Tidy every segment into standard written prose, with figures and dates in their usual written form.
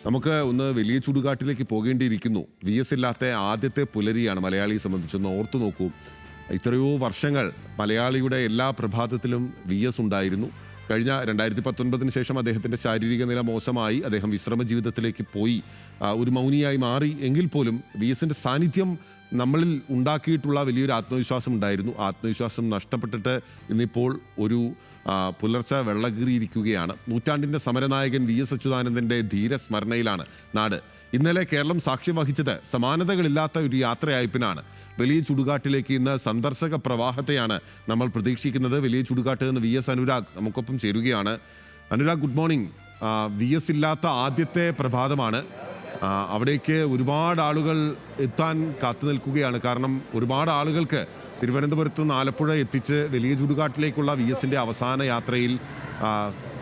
നമുക്ക് ഒന്ന് വലിയ ചുടുകാട്ടിലേക്ക് പോകേണ്ടിയിരിക്കുന്നു. VS ഇല്ലാത്ത ആദ്യത്തെ പുലരിയാണ് മലയാളിയെ സംബന്ധിച്ചൊന്ന് ഓർത്തു നോക്കൂ. ഇത്രയോ വർഷങ്ങൾ മലയാളിയുടെ എല്ലാ പ്രഭാതത്തിലും VS ഉണ്ടായിരുന്നു. കഴിഞ്ഞ 2019 ശേഷം അദ്ദേഹത്തിൻ്റെ ശാരീരിക നില മോശമായി, അദ്ദേഹം വിശ്രമ ജീവിതത്തിലേക്ക് പോയി, ഒരു മൗനിയായി മാറി. എങ്കിൽ പോലും VSൻ്റെ സാന്നിധ്യം നമ്മളിൽ ഉണ്ടാക്കിയിട്ടുള്ള വലിയൊരു ആത്മവിശ്വാസം ഉണ്ടായിരുന്നു. ആത്മവിശ്വാസം നഷ്ടപ്പെട്ടിട്ട് ഇന്നിപ്പോൾ ഒരു പുലർച്ചെ വെള്ളകീറിയിരിക്കുകയാണ്. നൂറ്റാണ്ടിൻ്റെ സമരനായകൻ VS അച്യുതാനന്ദൻ്റെ ധീരസ്മരണയിലാണ് നാട്. ഇന്നലെ കേരളം സാക്ഷ്യം വഹിച്ചത് സമാനതകളില്ലാത്ത ഒരു യാത്രയയപ്പിനാണ്. വലിയ ചുടുകാട്ടിലേക്ക് ഇന്ന് സന്ദർശക പ്രവാഹത്തെയാണ് നമ്മൾ പ്രതീക്ഷിക്കുന്നത്. വലിയ ചുടുകാട്ട് എന്ന് VS അനുരാഗ് നമുക്കൊപ്പം ചേരുകയാണ്. Anurag, good morning. VS ഇല്ലാത്ത ആദ്യത്തെ പ്രഭാതമാണ്. അവിടേക്ക് ഒരുപാട് ആളുകൾ എത്താൻ കാത്തു നിൽക്കുകയാണ്. കാരണം ഒരുപാട് ആളുകൾക്ക് തിരുവനന്തപുരത്ത് നിന്ന് ആലപ്പുഴ എത്തിച്ച് വലിയ ചുടുകാട്ടിലേക്കുള്ള VSൻ്റെ അവസാന യാത്രയിൽ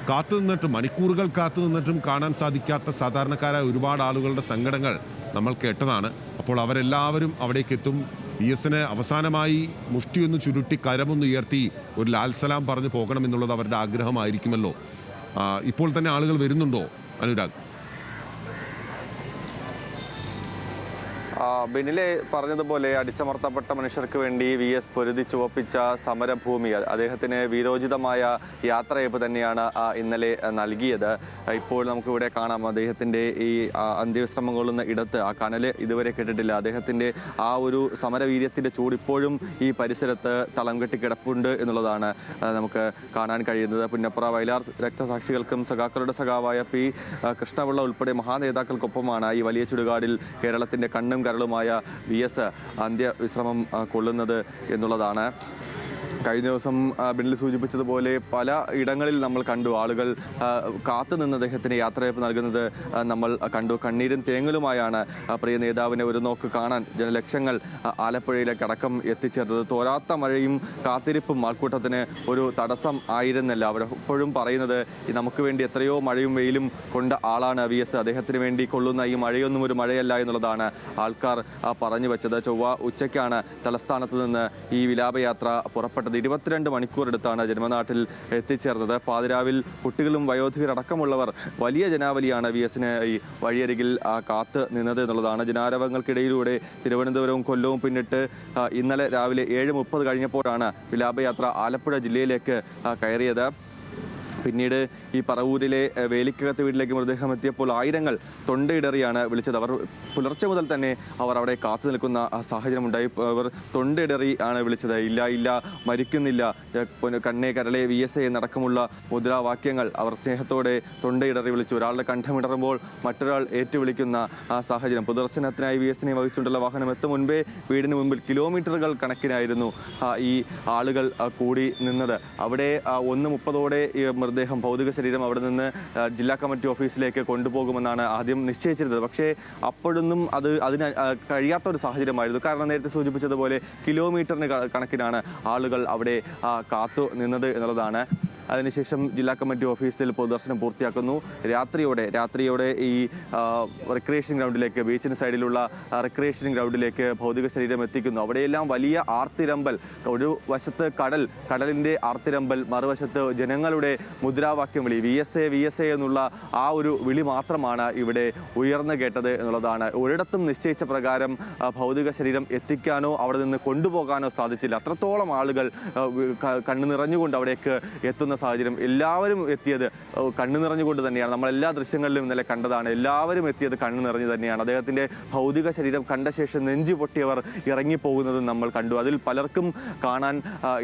കാത്തു നിന്നിട്ടും മണിക്കൂറുകൾ കാത്തു നിന്നിട്ടും കാണാൻ സാധിക്കാത്ത സാധാരണക്കാരായ ഒരുപാട് ആളുകളുടെ സങ്കടങ്ങൾ നമ്മൾ കേട്ടതാണ്. അപ്പോൾ അവരെല്ലാവരും അവിടേക്ക് എത്തും. VSന് അവസാനമായി മുഷ്ടിയൊന്ന് ചുരുട്ടി കരമൊന്ന് ഉയർത്തി ഒരു ലാൽ സലാം പറഞ്ഞു പോകണമെന്നുള്ളത് അവരുടെ ആഗ്രഹമായിരിക്കുമല്ലോ. ഇപ്പോൾ തന്നെ ആളുകൾ വരുന്നുണ്ടോ അനുരാഗ്? ബെനിലെ പറഞ്ഞതുപോലെ അടിച്ചമർത്തപ്പെട്ട മനുഷ്യർക്ക് വേണ്ടി VS പൊരുതി ചുവപ്പിച്ച സമരഭൂമി, അദ്ദേഹത്തിന് വീരോചിതമായ യാത്രയപ്പ് തന്നെയാണ് ഇന്നലെ നൽകിയത്. ഇപ്പോൾ നമുക്കിവിടെ കാണാം അദ്ദേഹത്തിൻ്റെ ഈ അന്ത്യവിശ്രമം കൊള്ളുന്ന ഇടത്ത് ആ കനല് ഇതുവരെ കേട്ടിട്ടില്ല. അദ്ദേഹത്തിൻ്റെ ആ ഒരു സമരവീര്യത്തിൻ്റെ ചൂട് ഇപ്പോഴും ഈ പരിസരത്ത് തളം കെട്ടി കിടപ്പുണ്ട് എന്നുള്ളതാണ് നമുക്ക് കാണാൻ കഴിയുന്നത്. പുന്നപ്ര വയലാർ രക്തസാക്ഷികൾക്കും സഖാക്കളുടെ സഖാവായ P കൃഷ്ണപിള്ള ഉൾപ്പെടെ മഹാനേതാക്കൾക്കൊപ്പമാണ് ഈ വലിയ ചുടുകാടിൽ കേരളത്തിൻ്റെ കണ്ണും കരളുമായ VS അന്ത്യവിശ്രമം കൊള്ളുന്നത് എന്നുള്ളതാണ്. കഴിഞ്ഞ ദിവസം ബിന്നിൽ സൂചിപ്പിച്ചതുപോലെ പല ഇടങ്ങളിൽ നമ്മൾ കണ്ടു ആളുകൾ കാത്തുനിന്ന് അദ്ദേഹത്തിന് യാത്രയപ്പ് നൽകുന്നത് നമ്മൾ കണ്ടു. കണ്ണീരും തേങ്ങലുമായാണ് പ്രിയ നേതാവിനെ ഒരു നോക്ക് കാണാൻ ജനലക്ഷങ്ങൾ ആലപ്പുഴയിലേക്ക് അടക്കം എത്തിച്ചേർന്നത്. തോരാത്ത മഴയും കാത്തിരിപ്പും ആൾക്കൂട്ടത്തിന് ഒരു തടസ്സം ആയിരുന്നില്ല. അവർ എപ്പോഴും പറയുന്നത് നമുക്ക് വേണ്ടി എത്രയോ മഴയും വെയിലും കൊണ്ട ആളാണ് VS, അദ്ദേഹത്തിന് വേണ്ടി കൊള്ളുന്ന ഈ മഴയൊന്നും ഒരു മഴയല്ല എന്നുള്ളതാണ് ആൾക്കാർ പറഞ്ഞു വെച്ചത്. ചൊവ്വ ഉച്ചയ്ക്കാണ് തലസ്ഥാനത്ത് നിന്ന് ഈ വിലാപയാത്ര പുറപ്പെട്ടത്. 22 മണിക്കൂർ എടുത്താണ് ജന്മനാട്ടിൽ എത്തിച്ചേർന്നത്. പാതിരാവിൽ കുട്ടികളും വയോധികരടക്കമുള്ളവർ വലിയ ജനാവലിയാണ് VSന് ഈ വഴിയരികിൽ കാത്ത് നിന്നത് എന്നുള്ളതാണ്. ജനാരവങ്ങൾക്കിടയിലൂടെ തിരുവനന്തപുരവും കൊല്ലവും പിന്നിട്ട് ഇന്നലെ രാവിലെ 7:30 കഴിഞ്ഞപ്പോഴാണ് വിലാപയാത്ര ആലപ്പുഴ ജില്ലയിലേക്ക് കയറിയത്. പിന്നീട് ഈ പറവൂരിലെ വേലിക്കകത്ത് വീട്ടിലേക്ക് മൃതദേഹം എത്തിയപ്പോൾ ആയിരങ്ങൾ തൊണ്ടയിടറിയാണ് വിളിച്ചത്. അവർ പുലർച്ചെ മുതൽ തന്നെ അവർ അവിടെ കാത്തു നിൽക്കുന്ന സാഹചര്യമുണ്ടായി. അവർ തൊണ്ടയിടറി ആണ് വിളിച്ചത്. ഇല്ല ഇല്ല, മരിക്കുന്നില്ല, കണ്ണേ കരളെ VS എന്നടക്കമുള്ള മുദ്രാവാക്യങ്ങൾ അവർ സ്നേഹത്തോടെ തൊണ്ടയിടറി വിളിച്ചു. ഒരാളുടെ കണ്ഠമിടറുമ്പോൾ മറ്റൊരാൾ ഏറ്റുവിളിക്കുന്ന സാഹചര്യം. പൊതുദർശനത്തിനായി VSനെ വഹിച്ചുകൊണ്ടുള്ള വാഹനം എത്തും മുൻപേ വീടിന് മുമ്പിൽ കിലോമീറ്ററുകൾ കണക്കിനായിരുന്നു ഈ ആളുകൾ കൂടി നിന്നത്. അവിടെ 1:30 മൃതദേഹം ഭൗതിക ശരീരം അവിടെ നിന്ന് ജില്ലാ കമ്മിറ്റി ഓഫീസിലേക്ക് കൊണ്ടുപോകുമെന്നാണ് ആദ്യം നിശ്ചയിച്ചിരുന്നത്. പക്ഷേ അപ്പോഴൊന്നും അതിന് കഴിയാത്ത ഒരു സാഹചര്യമായിരുന്നു. കാരണം നേരത്തെ സൂചിപ്പിച്ചതുപോലെ കിലോമീറ്ററിന് കണക്കിനാണ് ആളുകൾ അവിടെ കാത്തു നിന്നത് എന്നുള്ളതാണ്. അതിനുശേഷം ജില്ലാ കമ്മിറ്റി ഓഫീസിൽ പൊതുദർശനം പൂർത്തിയാക്കുന്നു. രാത്രിയോടെ ഈ റിക്രിയേഷൻ ഗ്രൗണ്ടിലേക്ക്, ബീച്ചിന് സൈഡിലുള്ള റിക്രിയേഷൻ ഗ്രൗണ്ടിലേക്ക് ഭൗതിക ശരീരം എത്തിക്കുന്നു. അവിടെയെല്ലാം വലിയ ആർത്തിരമ്പൽ. ഒരു വശത്ത് കടലിൻ്റെ ആർത്തിരമ്പൽ, മറുവശത്ത് ജനങ്ങളുടെ മുദ്രാവാക്യം വിളി. VS എന്നുള്ള ആ ഒരു വിളി മാത്രമാണ് ഇവിടെ ഉയർന്നു കേട്ടത് എന്നുള്ളതാണ്. ഒരിടത്തും നിശ്ചയിച്ച പ്രകാരം ഭൗതിക ശരീരം എത്തിക്കാനോ അവിടെ നിന്ന് കൊണ്ടുപോകാനോ സാധിച്ചില്ല. അത്രത്തോളം ആളുകൾ കണ്ണു നിറഞ്ഞുകൊണ്ട് അവിടേക്ക് എത്തുന്ന സാഹചര്യം. എല്ലാവരും എത്തിയത് കണ്ണു നിറഞ്ഞുകൊണ്ട് തന്നെയാണ്. നമ്മൾ എല്ലാ ദൃശ്യങ്ങളിലും ഇന്നലെ കണ്ടതാണ്. എല്ലാവരും എത്തിയത് കണ്ണു നിറഞ്ഞു തന്നെയാണ്. അദ്ദേഹത്തിൻ്റെ ഭൗതിക ശരീരം കണ്ട ശേഷം നെഞ്ചു പൊട്ടിയവർ ഇറങ്ങിപ്പോകുന്നതും നമ്മൾ കണ്ടു. അതിൽ പലർക്കും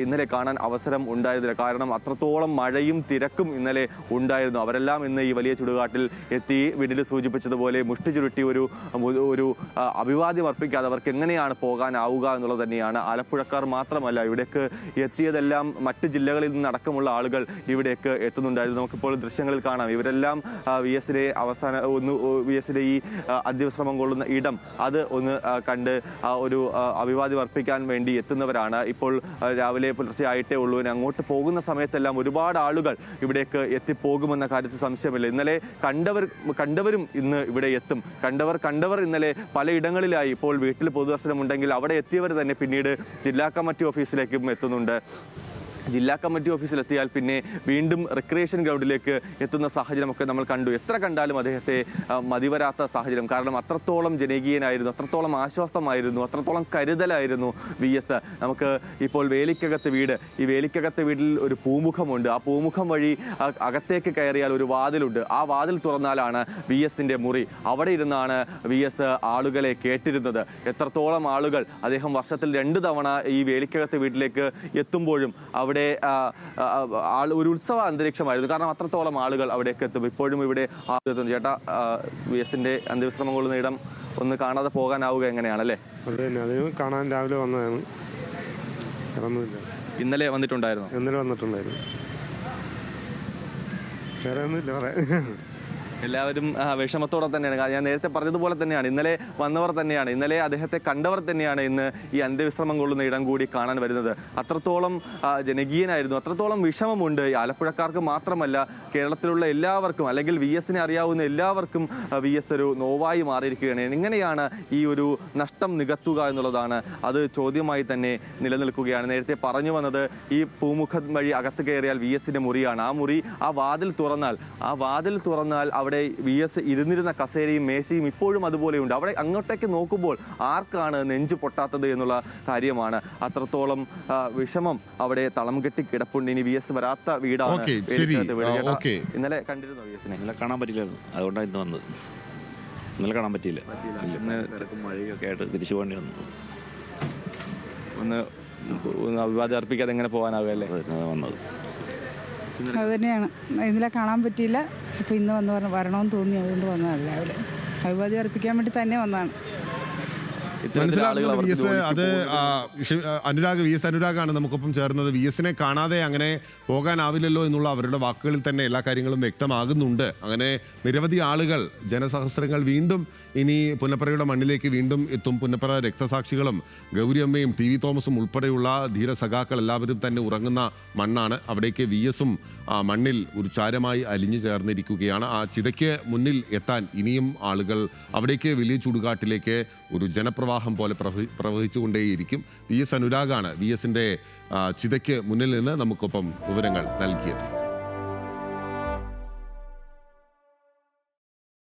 ഇന്നലെ കാണാൻ അവസരം ഉണ്ടായിരുന്നില്ല. കാരണം അത്രത്തോളം മഴയും തിരക്കും ഇന്നലെ ഉണ്ടായിരുന്നു. അവരെല്ലാം ഇന്ന് ഈ വലിയ ചുടുകാട്ടിൽ എത്തി. വീട്ടിൽ സൂചിപ്പിച്ചതുപോലെ മുഷ്ടി ചുരുട്ടി ഒരു അഭിവാദ്യം അർപ്പിക്കാതെ അവർക്ക് എങ്ങനെയാണ് പോകാനാവുക എന്നുള്ളത് തന്നെയാണ്. ആലപ്പുഴക്കാർ മാത്രമല്ല, ഇവിടേക്ക് എത്തിയതെല്ലാം മറ്റ് ജില്ലകളിൽ നിന്നടക്കമുള്ള ആളുകൾ ഇവിടേക്ക് എത്തുന്നുണ്ടായിരുന്നു. നമുക്കിപ്പോൾ ദൃശ്യങ്ങളിൽ കാണാം. ഇവരെല്ലാം VSന്റെ VSന്റെ ഈ അന്ത്യവിശ്രമം കൊള്ളുന്ന ഇടം അത് ഒന്ന് കണ്ട് ഒരു അഭിവാദ്യം അർപ്പിക്കാൻ വേണ്ടി എത്തുന്നവരാണ്. ഇപ്പോൾ രാവിലെ പുലർച്ചെ ആയിട്ടേ ഉള്ളൂ. അങ്ങോട്ട് പോകുന്ന സമയത്തെല്ലാം ഒരുപാട് ആളുകൾ ഇവിടേക്ക് എത്തിപ്പോകുമെന്ന കാര്യത്തിൽ സംശയമില്ല. ഇന്നലെ കണ്ടവരും ഇന്ന് ഇവിടെ എത്തും. കണ്ടവർ ഇന്നലെ പലയിടങ്ങളിലായി. ഇപ്പോൾ വീട്ടിൽ പൊതുദർശനം ഉണ്ടെങ്കിൽ അവിടെ എത്തിയവർ തന്നെ പിന്നീട് ജില്ലാ കമ്മിറ്റി ഓഫീസിലേക്കും എത്തുന്നുണ്ട്. ജില്ലാ കമ്മിറ്റി ഓഫീസിലെത്തിയാൽ പിന്നെ വീണ്ടും റിക്രിയേഷൻ ഗ്രൗണ്ടിലേക്ക് എത്തുന്ന സാഹചര്യമൊക്കെ നമ്മൾ കണ്ടു. എത്ര കണ്ടാലും അദ്ദേഹത്തെ മതിവരാത്ത സാഹചര്യം. കാരണം അത്രത്തോളം ജനകീയനായിരുന്നു, അത്രത്തോളം ആശ്വാസമായിരുന്നു, അത്രത്തോളം കരുതലായിരുന്നു VS. നമുക്ക് ഇപ്പോൾ വേലിക്കകത്ത് വീട്, ഈ വേലിക്കകത്ത് വീട്ടിൽ ഒരു പൂമുഖമുണ്ട്. ആ പൂമുഖം വഴി അകത്തേക്ക് കയറിയാൽ ഒരു വാതിലുണ്ട്. ആ വാതിൽ തുറന്നാലാണ് VSന്റെ മുറി. അവിടെ ഇരുന്നാണ് VS ആളുകളെ കേട്ടിരുന്നത്. എത്രത്തോളം ആളുകൾ അദ്ദേഹം വർഷത്തിൽ 2 തവണ ഈ വേലിക്കകത്ത് വീട്ടിലേക്ക് എത്തുമ്പോഴും അവിടെ ഒരു ഉത്സവ അന്തരീക്ഷമായിരുന്നു. കാരണം അത്രത്തോളം ആളുകൾ അവിടേക്ക് എത്തും. ഇപ്പോഴും ഇവിടെ എത്തുന്നു. ചേട്ടാ, VSന്റെ അന്ത്യവിശ്രമം കൊള്ളുന്ന ഇടം ഒന്ന് കാണാതെ പോകാനാവുക എങ്ങനെയാണല്ലേ? അതിന് കാണാൻ രാവിലെ വന്നതാണ്. ഇന്നലെ വന്നിട്ടുണ്ടായിരുന്നു? ഇന്നലെ വന്നിട്ടുണ്ടായിരുന്നു. വേറെ ഒന്നുമില്ല പറയാൻ. എല്ലാവരും വിഷമത്തോടെ തന്നെയാണ്. ഞാൻ നേരത്തെ പറഞ്ഞതുപോലെ തന്നെയാണ്, ഇന്നലെ വന്നവർ തന്നെയാണ്, ഇന്നലെ അദ്ദേഹത്തെ കണ്ടവർ തന്നെയാണ് ഇന്ന് ഈ അന്ത്യവിശ്രമം കൊള്ളുന്ന ഇടം കൂടി കാണാൻ വരുന്നത്. അത്രത്തോളം ജനകീയനായിരുന്നു, അത്രത്തോളം വിഷമമുണ്ട്. ഈ ആലപ്പുഴക്കാർക്ക് മാത്രമല്ല, കേരളത്തിലുള്ള എല്ലാവർക്കും, അല്ലെങ്കിൽ VSനെ അറിയാവുന്ന എല്ലാവർക്കും VS ഒരു നോവായി മാറിയിരിക്കുകയാണ്. എങ്ങനെയാണ് ഈ ഒരു നഷ്ടം നികത്തുക എന്നുള്ളതാണ് അത് ചോദ്യമായി തന്നെ നിലനിൽക്കുകയാണ്. നേരത്തെ പറഞ്ഞു വന്നത് ഈ പൂമുഖം വഴി അകത്ത് കയറിയാൽ VSന്റെ മുറിയാണ്. ആ വാതിൽ തുറന്നാൽ അവിടെ VS ഇരുന്നിരുന്ന കസേരയും മേശയും ഇപ്പോഴും അതുപോലെയുണ്ട്. അവിടെ അങ്ങോട്ടേക്ക് നോക്കുമ്പോൾ ആർക്കാണ് നെഞ്ചു പൊട്ടാത്തത് എന്നുള്ള കാര്യമാണ്. അത്രത്തോളം വിഷമം അവിടെ തളം കെട്ടി കിടപ്പുണ്ട്. ഇനി VS വരാത്ത വീടാണ്. ഇന്നലെ കണ്ടിരുന്നോ VSനെ? ഇന്നലെ കാണാൻ പറ്റില്ലായിരുന്നു, അതുകൊണ്ടാണ് ഇന്ന് വന്നത്. ഇന്നലെ കാണാൻ പറ്റിയില്ല. ഇന്ന് തിരക്കും മഴയൊക്കെ ആയിട്ട് തിരിച്ചു പോകേണ്ടി വന്നു. ഒന്ന് അഭിവാദ്യം അർപ്പിക്കാതെ എങ്ങനെ പോകാനാവുകയല്ലേ വന്നത്? അത് തന്നെയാണ്. ഇന്നലെ കാണാൻ പറ്റിയില്ല. അപ്പോൾ ഇന്ന് വരണമെന്ന് തോന്നി, അതുകൊണ്ട് വന്നതല്ല. രാവിലെ അഭിവാദ്യം അർപ്പിക്കാൻ വേണ്ടി തന്നെ വന്നതാണ്. മനസ്സിലാകുന്നത് VS അത് VS അനുരാഗാണ് നമുക്കൊപ്പം ചേർന്നത്. VSനെ കാണാതെ അങ്ങനെ പോകാനാവില്ലല്ലോ എന്നുള്ള അവരുടെ വാക്കുകളിൽ തന്നെ എല്ലാ കാര്യങ്ങളും വ്യക്തമാകുന്നുണ്ട്. അങ്ങനെ നിരവധി ആളുകൾ, ജനസഹസ്രങ്ങൾ വീണ്ടും ഇനി പുന്നപ്പറയുടെ മണ്ണിലേക്ക് വീണ്ടും എത്തും. പുന്നപ്പറ രക്തസാക്ഷികളും ഗൗരിയമ്മയും TV തോമസും ഉൾപ്പെടെയുള്ള ധീരസഖാക്കൾ എല്ലാവരും തന്നെ ഉറങ്ങുന്ന മണ്ണാണ്. അവിടേക്ക് VSും മണ്ണിൽ ഒരു ചാരമായി അലിഞ്ഞു ചേർന്നിരിക്കുകയാണ്. ആ ചിതയ്ക്ക് മുന്നിൽ എത്താൻ ഇനിയും ആളുകൾ അവിടേക്ക് വലിയ ചുടുകാട്ടിലേക്ക് ഒരു ജനപ്രവാഹം പോലെ പ്രവഹിച്ചുകൊണ്ടേയിരിക്കും. VS അനുരാഗാണ് VSന്റെ ചിതയ്ക്ക് മുന്നിൽ നിന്ന് നമുക്കൊപ്പം വിവരങ്ങൾ നൽകിയത്.